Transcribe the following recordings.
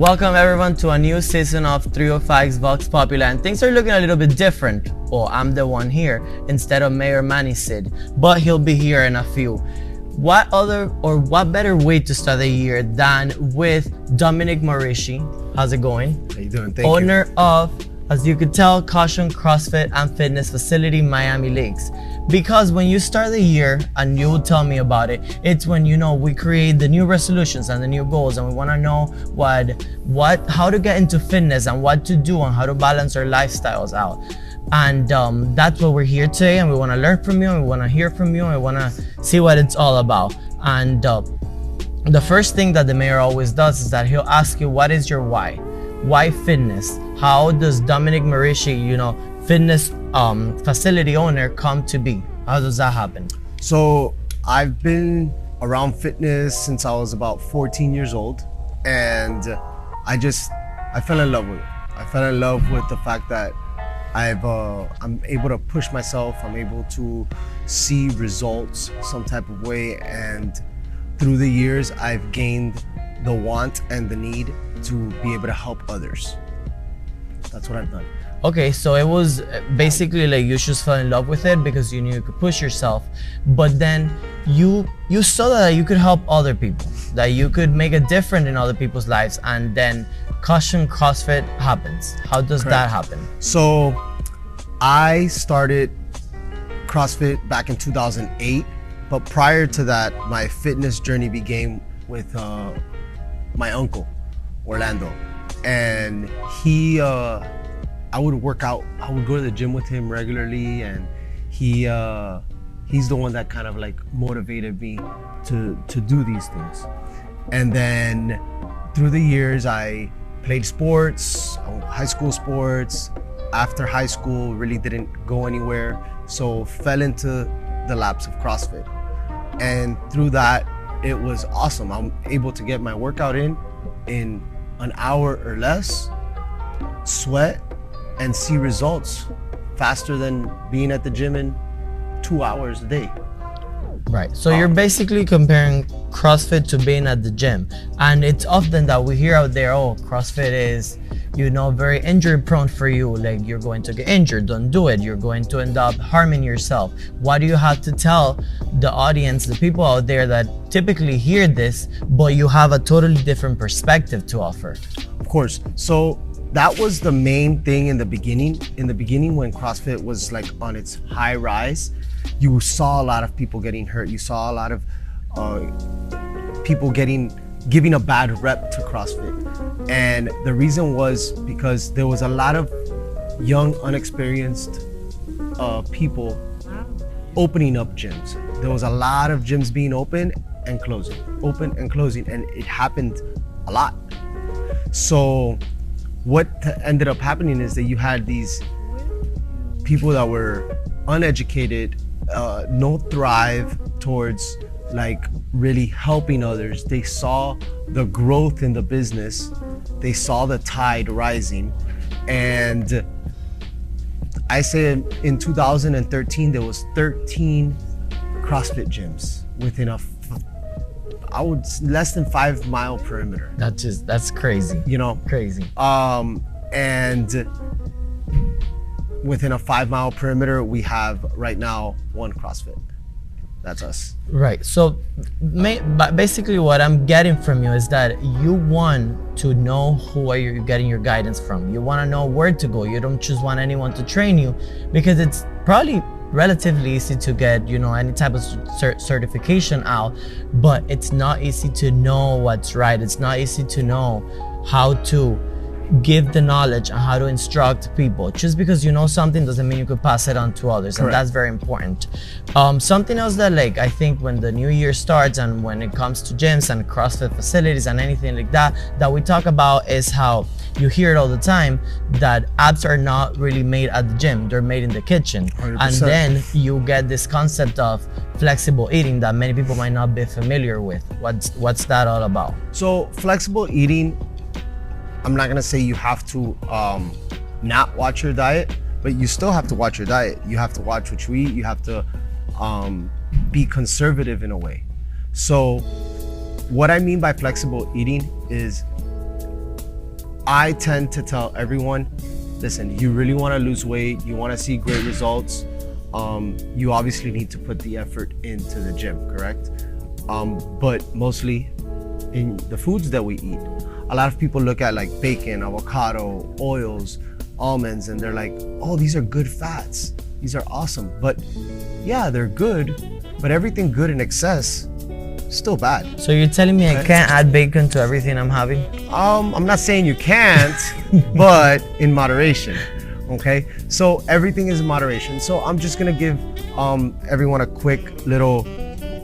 Welcome everyone to a new season of 305's Vox Populi, and things are looking a little bit different. Well, I'm the one here instead of Mayor Manny Sid, but he'll be here in a few. What better way to start the year than with Dominic Maurici? How's it going? How you doing? Thank Owner of, as you could tell, Caution Crossfit and Fitness Facility, Miami Lakes. Because when you start the year, and you will tell me about it, it's when we create the new resolutions and the new goals, and we want to know how to get into fitness and what to do and how to balance our lifestyles out. And that's what we're here today, and we want to learn from you, and we want to hear from you, and we want to see what it's all about. And the first thing that the mayor always does is that he'll ask you, what is your why? Why fitness? How does Dominic Maurici, fitness facility owner, come to be? How does that happen? So I've been around fitness since I was about 14 years old, and I fell in love with it. I fell in love with the fact that I'm able to push myself. I'm able to see results some type of way, and through the years I've gained the want and the need to be able to help others. That's what I've done. Okay, so it was basically like you just fell in love with it because you knew you could push yourself, but then you saw that you could help other people, that you could make a difference in other people's lives, and then Caution CrossFit happens. How does that happen? So I started CrossFit back in 2008, but prior to that, my fitness journey began with my uncle, Orlando, and I would work out. I would go to the gym with him regularly, and he's the one that kind of like motivated me to do these things. And then through the years, I played sports, high school sports. After high school, really didn't go anywhere, so fell into the laps of CrossFit. And through that, it was awesome. I'm able to get my workout in an hour or less, sweat, and see results faster than being at the gym in 2 hours a day. Right, so you're basically comparing CrossFit to being at the gym. And it's often that we hear out there, oh, CrossFit is, very injury prone for you. Like, you're going to get injured, don't do it. You're going to end up harming yourself. What do you have to tell the audience, the people out there that typically hear this, but you have a totally different perspective to offer? Of course. So that was the main thing in the beginning. In the beginning, when CrossFit was like on its high rise, you saw a lot of people getting hurt. You saw a lot of people giving a bad rep to CrossFit. And the reason was because there was a lot of young, unexperienced people opening up gyms. There was a lot of gyms being open and closing, and it happened a lot. So what ended up happening is that you had these people that were uneducated, no drive towards like really helping others. They saw the growth in the business, they saw the tide rising, and I say in 2013 there was 13 CrossFit gyms within less than 5 mile perimeter. That's crazy. Crazy. And within a 5 mile perimeter, we have right now one CrossFit. That's us. Right. So basically what I'm getting from you is that you want to know who are you getting your guidance from. You want to know where to go. You don't just want anyone to train you, because it's probably relatively easy to get any type of certification out, but it's not easy to know what's right. It's not easy to know how to give the knowledge and how to instruct people. Just because you know something doesn't mean you could pass it on to others. Correct. And that's very important. Something else that I think when the new year starts and when it comes to gyms and CrossFit facilities and anything like that we talk about is how you hear it all the time that abs are not really made at the gym, they're made in the kitchen. 100%. And then you get this concept of flexible eating that many people might not be familiar with. What's that all about? So flexible eating, I'm not gonna say you have to not watch your diet, but you still have to watch your diet. You have to watch what you eat. You have to be conservative in a way. So what I mean by flexible eating is I tend to tell everyone, listen, you really want to lose weight, you want to see great results, you obviously need to put the effort into the gym, correct? But mostly in the foods that we eat. A lot of people look at like bacon, avocado, oils, almonds, and they're like, oh, these are good fats. These are awesome. But yeah, they're good, but everything good in excess is still bad. So you're telling me I can't add bacon to everything I'm having? I'm not saying you can't, but in moderation, okay? So everything is in moderation. So I'm just gonna give everyone a quick little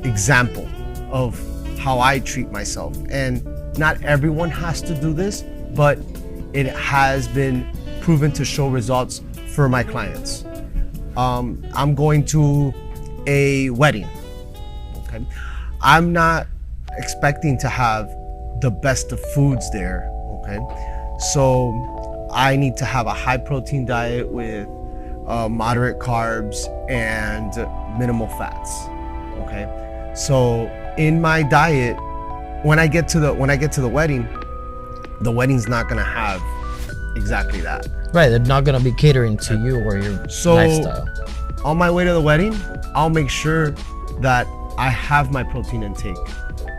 example of how I treat myself. And not everyone has to do this, but it has been proven to show results for my clients. I'm going to a wedding, okay? I'm not expecting to have the best of foods there, okay? So I need to have a high protein diet with moderate carbs and minimal fats, okay? So in my diet, when I get to the wedding, the wedding's not gonna have exactly that. Right, they're not gonna be catering to you or your lifestyle. On my way to the wedding, I'll make sure that I have my protein intake.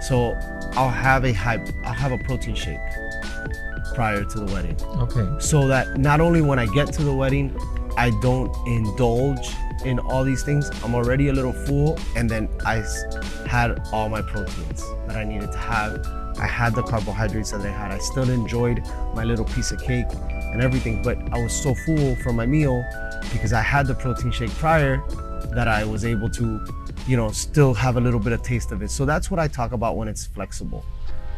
So I'll have a protein shake prior to the wedding. Okay. So that not only when I get to the wedding, I don't indulge in all these things. I'm already a little full, and then I had all my proteins that I needed to have. I had the carbohydrates that I had. I still enjoyed my little piece of cake and everything, but I was so full from my meal because I had the protein shake prior that I was able to, still have a little bit of taste of it. So that's what I talk about when it's flexible.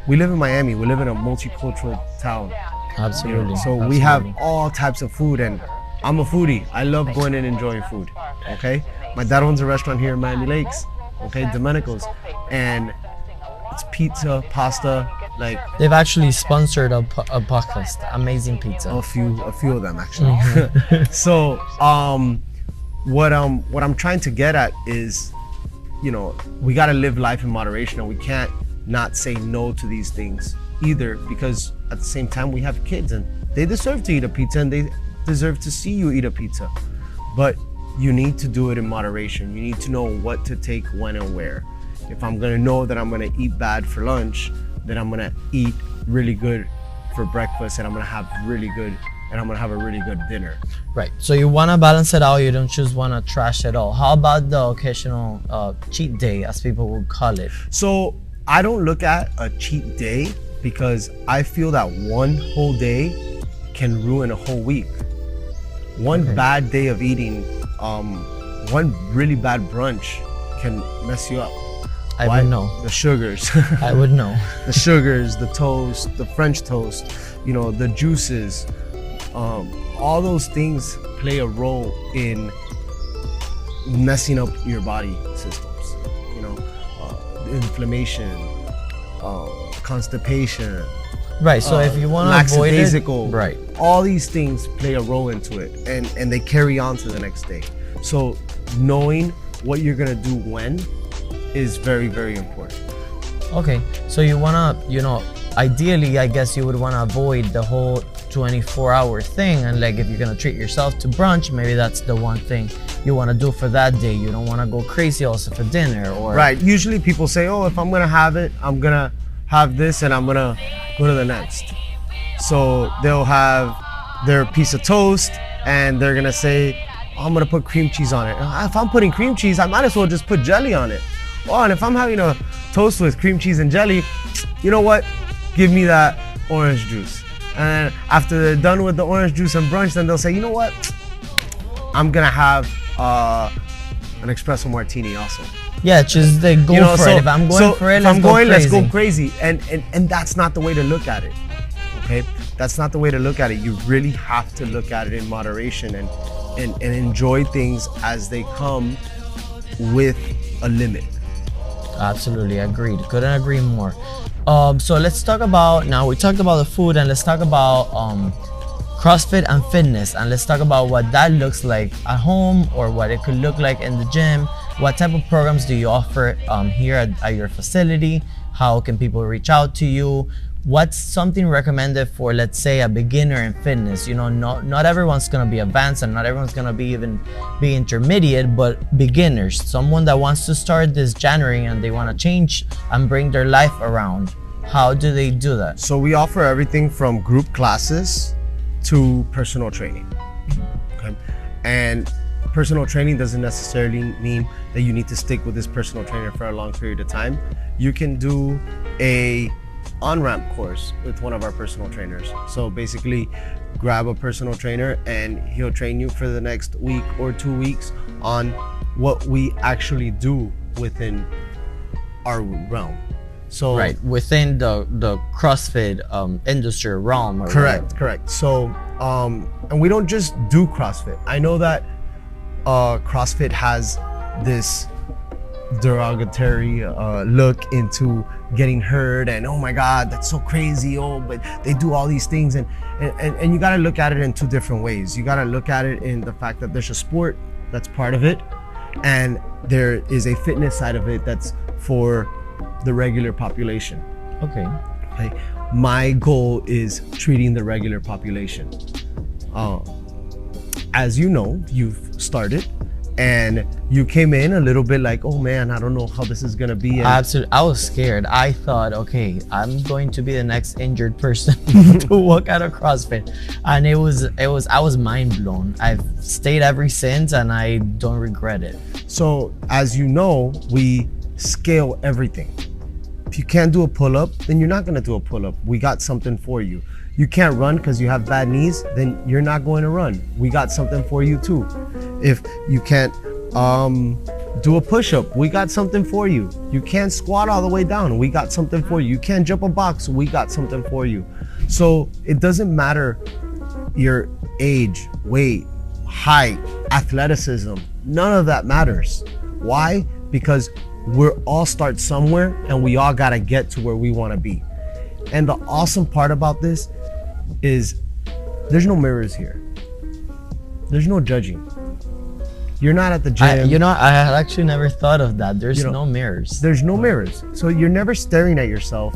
We live in Miami. We live in a multicultural town. Absolutely. So we have all types of food, and I'm a foodie. I love going and enjoying food, okay? My dad owns a restaurant here in Miami Lakes, okay, Domenico's, and it's pizza, pasta, like they've actually sponsored a podcast. Amazing pizza. A few of them actually. So what I'm trying to get at is, we got to live life in moderation, and we can't not say no to these things either, because at the same time we have kids and they deserve to eat a pizza and they deserve to see you eat a pizza. But you need to do it in moderation. You need to know what to take when and where. If I'm gonna know that I'm gonna eat bad for lunch, then I'm gonna eat really good for breakfast, and I'm gonna have a really good dinner. Right. So you wanna balance it out. You don't just wanna trash it all. How about the occasional cheat day, as people would call it? So I don't look at a cheat day, because I feel that one whole day can ruin a whole week. One bad day of eating, one really bad brunch can mess you up. I would know. The sugars. I would know. The sugars, the toast, the French toast, the juices, all those things play a role in messing up your body systems. Inflammation, constipation. Right. So if you want to avoid it, right, all these things play a role into it, and they carry on to the next day. So knowing what you're gonna do when is very, very important. Okay, so you wanna, ideally, I guess you would wanna avoid the whole 24-hour thing, and like if you're gonna treat yourself to brunch, maybe that's the one thing you wanna do for that day. You don't wanna go crazy also for dinner, or right. Usually people say, oh, if I'm gonna have it, I'm gonna have this and I'm gonna go to the next. So they'll have their piece of toast and they're gonna say, oh, I'm gonna put cream cheese on it. If I'm putting cream cheese, I might as well just put jelly on it. Oh, and if I'm having a toast with cream cheese and jelly, you know what? Give me that orange juice. And after they're done with the orange juice and brunch, then they'll say, you know what? I'm gonna have an espresso martini also. Yeah, just go for it. If I'm going for it, let's go crazy. And that's not the way to look at it. Okay? That's not the way to look at it. You really have to look at it in moderation and enjoy things as they come with a limit. Absolutely, agreed. Couldn't agree more. So let's talk about, now we talked about the food, and let's talk about CrossFit and fitness, and let's talk about what that looks like at home, or what it could look like in the gym. What type of programs do you offer here at your facility? How can people reach out to you? what's something recommended for, let's say, a beginner in fitness? You know, not everyone's gonna be advanced and not everyone's gonna be intermediate, but beginners, someone that wants to start this January and they want to change and bring their life around. How do they do that? So we offer everything from group classes to personal training. Okay, and personal training doesn't necessarily mean that you need to stick with this personal trainer for a long period of time. You can do a on-ramp course with one of our personal trainers. So basically grab a personal trainer and he'll train you for the next week or 2 weeks on what we actually do within our realm. So right, within the CrossFit industry realm. Correct. So and we don't just do CrossFit. I know that CrossFit has this derogatory look into getting hurt and oh my god, that's so crazy, oh, but they do all these things, and you got to look at it in two different ways. You got to look at it in the fact that there's a sport that's part of it and there is a fitness side of it that's for the regular population. Okay. My goal is treating the regular population. As you know, you've started and you came in a little bit like, oh man, I don't know how this is gonna be. Absolutely, I was scared. I thought, okay, I'm going to be the next injured person to walk out of CrossFit, and I was mind blown. I've stayed ever since, and I don't regret it. So, as you know, we scale everything. If you can't do a pull-up, then you're not gonna do a pull-up. We got something for you. You can't run because you have bad knees, then you're not going to run. We got something for you too. If you can't do a push-up, we got something for you. You can't squat all the way down, we got something for you. You can't jump a box, we got something for you. So it doesn't matter your age, weight, height, athleticism, none of that matters. Why? Because we're all start somewhere and we all gotta get to where we wanna be. And the awesome part about this is there's no mirrors here. There's no judging. You're not at the gym. I had actually never thought of that. There's no mirrors. There's no mirrors. So you're never staring at yourself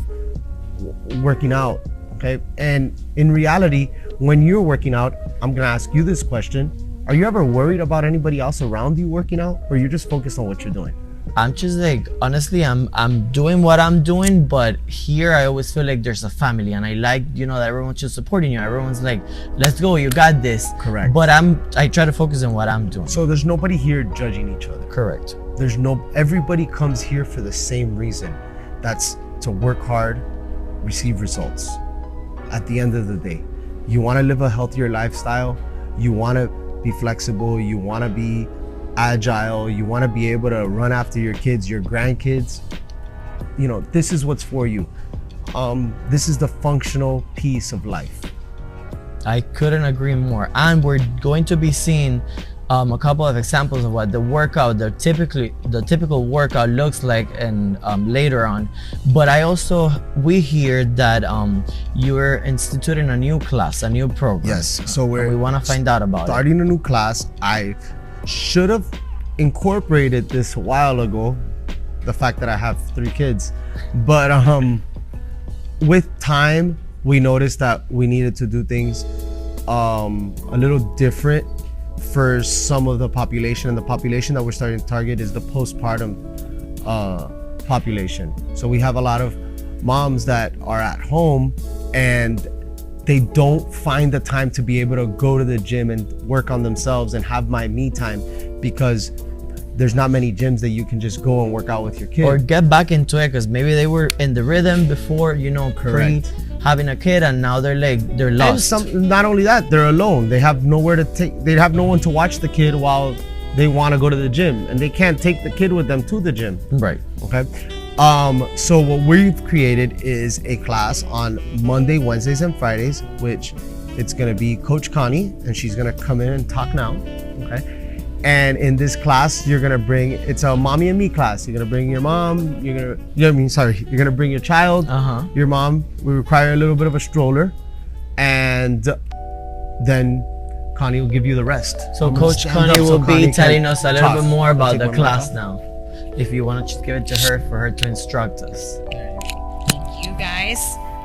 working out, okay? And in reality, when you're working out, I'm gonna ask you this question. Are you ever worried about anybody else around you working out, or you're just focused on what you're doing? I'm just like, honestly, I'm doing what I'm doing, but here I always feel like there's a family, and I like, that everyone's just supporting you. Everyone's like, let's go, you got this. Correct. But I try to focus on what I'm doing. So there's nobody here judging each other. Correct. Everybody comes here for the same reason. That's to work hard, receive results. At the end of the day, you want to live a healthier lifestyle, you want to be flexible, you want to be agile, you want to be able to run after your kids, your grandkids. This is what's for you. This is the functional piece of life. I couldn't agree more. And we're going to be seeing a couple of examples of what the typical workout looks like, and later on. But we hear that you're instituting a new class, a new program. Yes. So we want to find out about starting a new class. I should have incorporated this a while ago, the fact that I have 3 kids, but with time we noticed that we needed to do things a little different for some of the population, and the population that we're starting to target is the postpartum population. So we have a lot of moms that are at home and they don't find the time to be able to go to the gym and work on themselves and have my me time, because there's not many gyms that you can just go and work out with your kid. Or get back into it, because maybe they were in the rhythm before, pre having a kid, and now they're lost. And not only that, they're alone. They have nowhere to they have no one to watch the kid while they want to go to the gym, and they can't take the kid with them to the gym. Right. Okay. So what we've created is a class on Monday, Wednesdays, and Fridays, which it's gonna be Coach Connie, and she's gonna come in and talk now, okay? And in this class, you're gonna it's a mommy and me class. You're gonna bring your mom, you're gonna bring your child, your mom. We require a little bit of a stroller, and then Connie will give you the rest. So Coach Connie will be telling us a little bit more about the class now. If you want to just give it to her for her to instruct us. Thank you guys.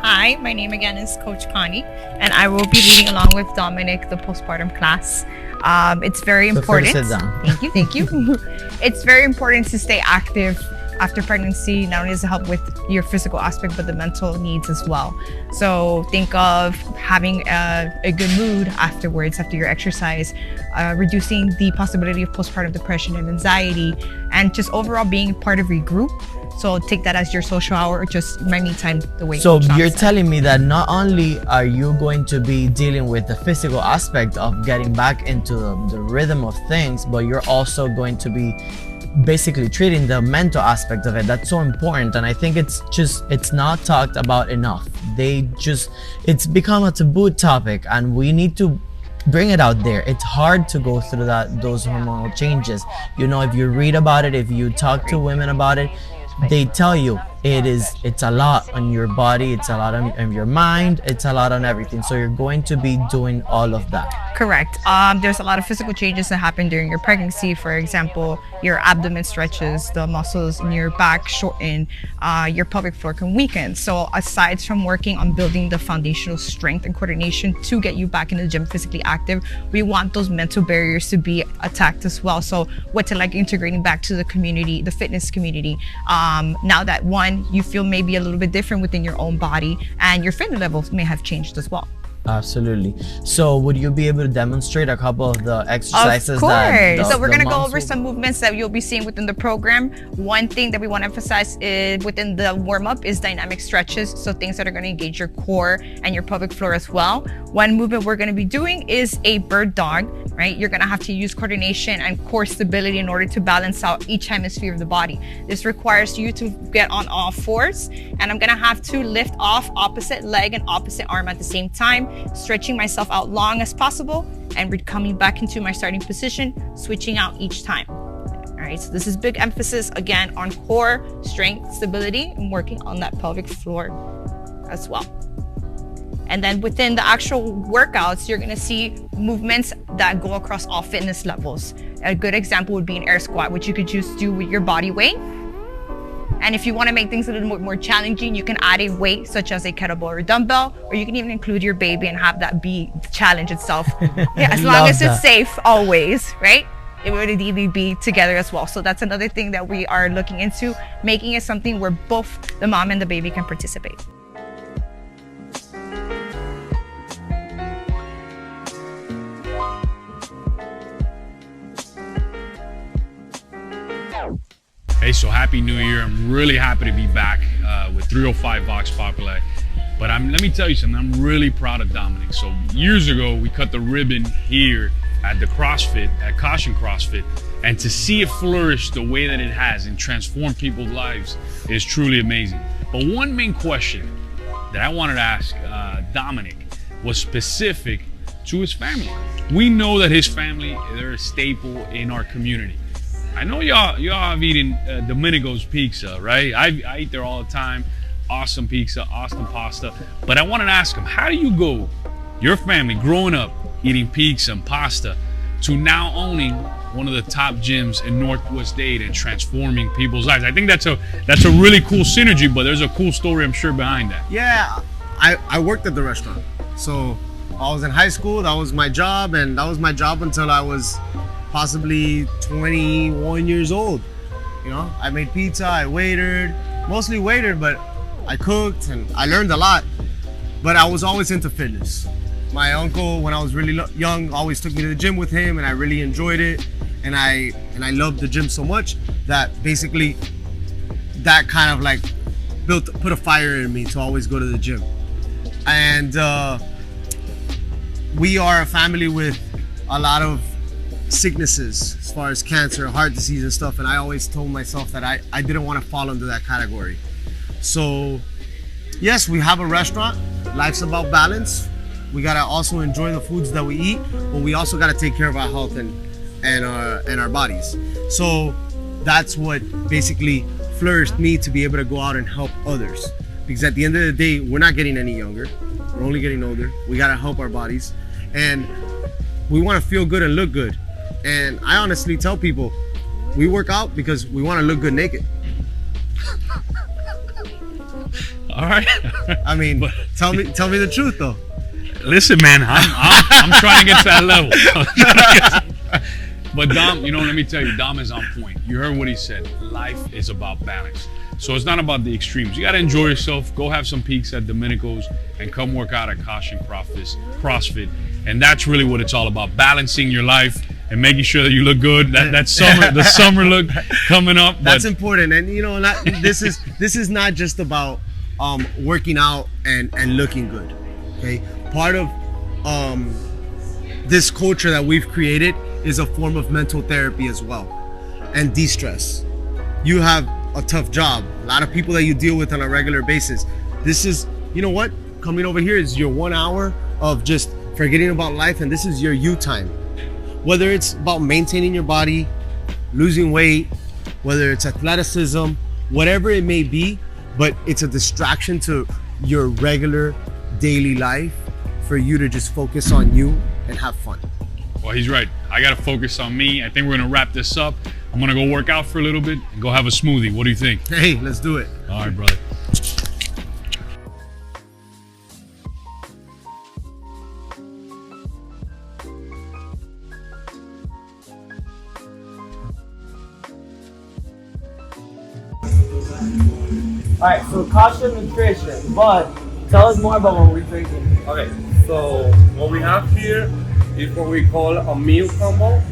Hi, my name again is Coach Connie, and I will be leading along with Dominic the postpartum class. It's very important. Sit down. Thank you. It's very important to stay active after pregnancy. Not only does it help with your physical aspect, but the mental needs as well. So think of having a good mood afterwards, after your exercise, reducing the possibility of postpartum depression and anxiety, and just overall being part of your group. So take that as your social hour, or just my me time, the way. So you're telling me that not only are you going to be dealing with the physical aspect of getting back into the rhythm of things, but you're also going to be basically treating the mental aspect of it. That's so important, and I think it's not talked about enough. It's become a taboo topic, and we need to bring it out there. It's hard to go through those hormonal changes. You know, if you read about it, if you talk to women about it, they tell you it's a lot on your body, it's a lot on your mind, it's a lot on everything. So you're going to be doing all of that. Correct. There's a lot of physical changes that happen during your pregnancy. For example, your abdomen stretches, the muscles in your back shorten, your pelvic floor can weaken. So aside from working on building the foundational strength and coordination to get you back in the gym physically active, we want those mental barriers to be attacked as well. So what's it like integrating back to the community, the fitness community? Now that you feel maybe a little bit different within your own body, and your fitness levels may have changed as well. Absolutely. So would you be able to demonstrate a couple of the exercises? Of course. So we're going to go over some movements that you'll be seeing within the program. One thing that we want to emphasize is within the warm-up is dynamic stretches. So things that are going to engage your core and your pelvic floor as well. One movement we're going to be doing is a bird dog, right? You're going to have to use coordination and core stability in order to balance out each hemisphere of the body. This requires you to get on all fours, and I'm going to have to lift off opposite leg and opposite arm at the same time, stretching myself out long as possible and coming back into my starting position, switching out each time. All right, so this is big emphasis again on core strength, stability, and working on that pelvic floor as well. And then within the actual workouts, you're gonna see movements that go across all fitness levels. A good example would be an air squat, which you could just do with your body weight. And if you want to make things a little more challenging, you can add a weight such as a kettlebell or a dumbbell, or you can even include your baby and have that be the challenge itself. Yeah, as long as it's safe, always, right? It would ideally be together as well. So that's another thing that we are looking into, making it something where both the mom and the baby can participate. Hey, so happy New Year. I'm really happy to be back with 305 Vox Populi. But let me tell you something, I'm really proud of Dominic. So years ago, we cut the ribbon here at the CrossFit, at Caution Crossfit. And to see it flourish the way that it has and transform people's lives is truly amazing. But one main question that I wanted to ask Dominic was specific to his family. We know that his family, they're a staple in our community. I know y'all have eaten Domenico's pizza, right? I eat there all the time. Awesome pizza, awesome pasta. But I wanted to ask him, how do you go, your family growing up eating pizza and pasta, to now owning one of the top gyms in Northwest Dade and transforming people's lives? I think that's a really cool synergy, but there's a cool story, I'm sure, behind that. Yeah, I worked at the restaurant. So I was in high school, that was my job, and that was my job until I was possibly 21 years old. You know, I made pizza, I waitered, mostly waitered, but I cooked and I learned a lot. But I was always into fitness. My uncle, when I was really young, always took me to the gym with him, and I really enjoyed it. And I loved the gym so much that basically that kind of like put a fire in me to always go to the gym. And we are a family with a lot of sicknesses as far as cancer, heart disease and stuff, and I always told myself that I didn't want to fall into that category. So yes, we have a restaurant. Life's about balance. We gotta also enjoy the foods that we eat, but we also gotta take care of our health and our bodies. So that's what basically flourished me to be able to go out and help others, because at the end of the day, we're not getting any younger, we're only getting older. We gotta help our bodies, and we want to feel good and look good. And I honestly tell people, we work out because we want to look good naked. All right. I mean, But- tell me the truth though. Listen, man, I'm trying to get to that level. But Dom, let me tell you, Dom is on point. You heard what he said. Life is about balance. So it's not about the extremes. You got to enjoy yourself. Go have some peaks at Domenico's and come work out at Caution CrossFit. And that's really what it's all about. Balancing your life and making sure that you look good. That summer, the summer look coming up. That's important. And this is not just about working out and looking good. Okay. Part of this culture that we've created is a form of mental therapy as well, and de-stress. You have a tough job, a lot of people that you deal with on a regular basis. This is, what? Coming over here is your 1 hour of just forgetting about life, and this is your you time. Whether it's about maintaining your body, losing weight, whether it's athleticism, whatever it may be, but it's a distraction to your regular daily life for you to just focus on you and have fun. Well, he's right. I got to focus on me. I think we're going to wrap this up. I'm going to go work out for a little bit and go have a smoothie. What do you think? Hey, let's do it. All right, brother. All right, so caution nutrition, but tell us more about what we're drinking. Okay, so what we have here is what we call a meal combo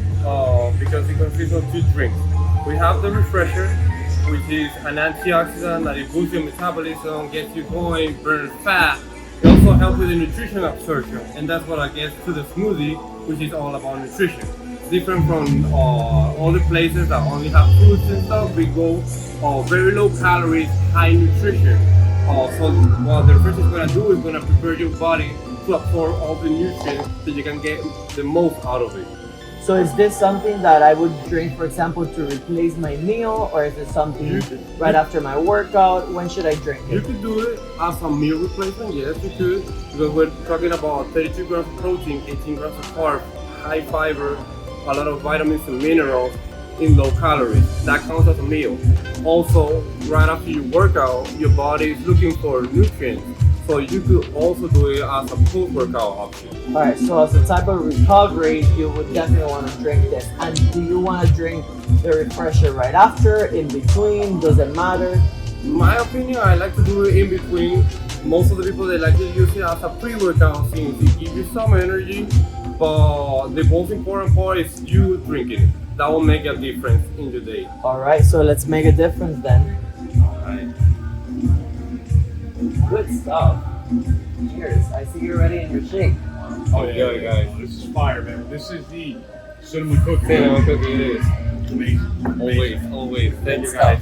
because it consists of 2 drinks. We have the refresher, which is an antioxidant that it boosts your metabolism, gets you going, burns fat. It also helps with the nutrition absorption, and that's what I get to the smoothie, which is all about nutrition. Different from other places that only have fruits and stuff, we go very low calories, high nutrition. So what the refresher is going to do is going to prepare your body to absorb all the nutrients so you can get the most out of it. So is this something that I would drink, for example, to replace my meal, or is it something right after my workout? When should I drink You it? could do it as a meal replacement, yes you could, because we're talking about 32 grams of protein, 18 grams of carb, high fiber, a lot of vitamins and minerals in low calories. That counts as a meal. Also, right after you work out, your body is looking for nutrients. So you could also do it as a post-workout option. All right, so as a type of recovery, you would definitely want to drink this. And do you want to drink the refresher right after, in between? Does it matter? In my opinion, I like to do it in between. Most of the people, they like to use it as a pre-workout since it gives you some energy, but the most important part is you drinking it. That will make a difference in your day. All right, so let's make a difference then. All right. Good stuff. Cheers. I see you're ready in your shake. Oh, yeah, guys. This is fire, man. This is the cinnamon cookie. Cinnamon cookie it is. Amazing. Always. Thank Good you stuff. guys.